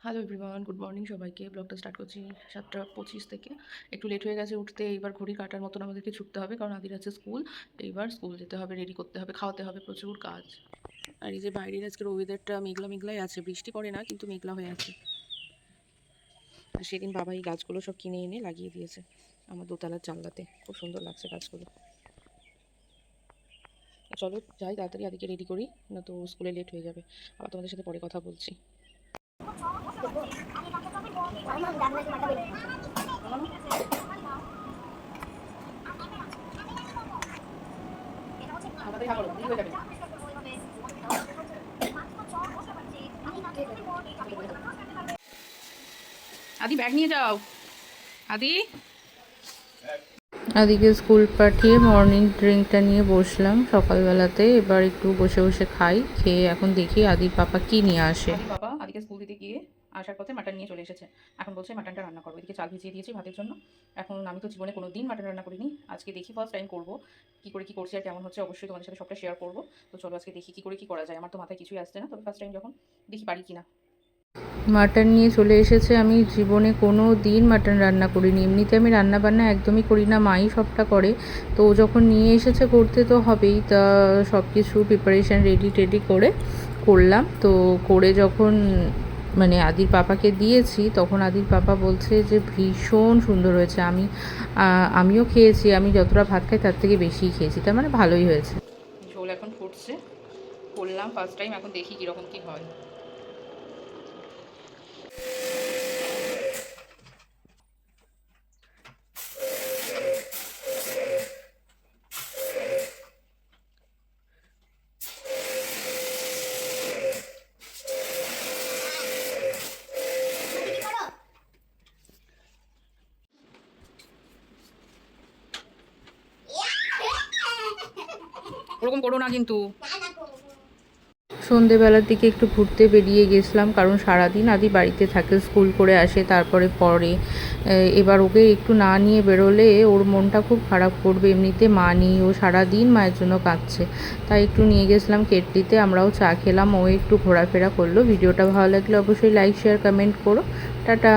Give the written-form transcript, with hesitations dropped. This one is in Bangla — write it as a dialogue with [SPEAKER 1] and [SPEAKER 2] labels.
[SPEAKER 1] হ্যালো এভরিওয়ান, গুড মর্নিং সবাইকে। ব্লগটা স্টার্ট করছি 7:25 থেকে। একটু লেট হয়ে গেছে উঠতে। এইবার ঘড়ি কাটার মতন আমাদেরকে ছুটতে হবে, কারণ আদির আছে স্কুল। এইবার স্কুল যেতে হবে, রেডি করতে হবে, খাওয়াতে হবে, প্রচুর কাজ। আর এই যে বাইরের আজকের ওয়েদারটা মেঘলা মেঘলাই আছে, বৃষ্টি পড়ে না কিন্তু মেঘলা হয়ে আছে। আর সেদিন বাবা এই গাছগুলো সব কিনে এনে লাগিয়ে দিয়েছে আমার দোতলার জানলাতে, খুব সুন্দর লাগছে গাছগুলো। চলো যাই তাড়াতাড়ি, আদিকে রেডি করি, না তো স্কুলে লেট হয়ে যাবে। আবার তোমাদের সাথে পরে কথা বলছি। আদি ব্যাগ নিয়ে যাও। আদি
[SPEAKER 2] আদিকে স্কুল পাঠিয়ে মর্নিং ড্রিঙ্কটা নিয়ে বসলাম সকালবেলাতে। এবার একটু বসে বসে খাই, খেয়ে এখন দেখি আদির পাপা কি নিয়ে আসে।
[SPEAKER 1] আদি বাবা আদিকে স্কুল দিতে গিয়ে আসার পথে মাটন নিয়ে চলে এসেছে। এখন বলছে মাটনটা রান্না করবো। এদিকে চাল ভিজিয়ে দিয়েছি ভাতের জন্য। এখন আমি তো জীবনে কোনো দিন মাটন রান্না করিনি, আজকে দেখি ফার্স্ট টাইম করবো। কী করে কী করছি আর কেমন হচ্ছে অবশ্যই তোমাদের সাথে সবটা শেয়ার করবো। তো চলো আজকে দেখি কী করে কী করা যায়। আমার তো মাথায় কিছুই আসছে না, তবে ফার্স্ট টাইম যখন দেখি পারি কিনা।
[SPEAKER 2] মাটন নিয়ে চলে এসেছে। আমি জীবনে কোনো দিন মাটন রান্না করিনি, এমনিতে আমি রান্না বান্না একদমই করি না, মাই সবটা করে। তো ও যখন নিয়ে এসেছে করতে তো হবেই, তা সব কিছু প্রিপারেশান রেডি টেডি করে করলাম। তো করে যখন মানে আদির পাপাকে দিয়েছি, তখন আদির পাপা বলছে যে ভীষণ সুন্দর হয়েছে। আমিও খেয়েছি, আমি যতটা ভাত খাই তার থেকে বেশিই খেয়েছি, তার মানে ভালোই হয়েছে।
[SPEAKER 1] ঝোল এখন ফুটছে, করলাম ফার্স্ট টাইম, এখন দেখি কীরকম কী হয়। ওরকম করো না কিন্তু।
[SPEAKER 2] সন্ধেবেলার দিকে একটু ঘুরতে বেরিয়ে গেছিলাম, কারণ সারাদিন আদি বাড়িতে থাকে, স্কুল করে আসে তারপরে পড়ে। এবার ওকে একটু না নিয়ে বেরোলে ওর মনটা খুব খারাপ করবে। এমনিতে মা নেই, ও সারাদিন মায়ের জন্য কাঁদছে। তাই একটু নিয়ে গেছিলাম কেটলিতে, আমরাও চা খেলাম, ও একটু ঘোরাফেরা করলো। ভিডিওটা ভালো লাগলে অবশ্যই লাইক শেয়ার কমেন্ট করো। টাটা।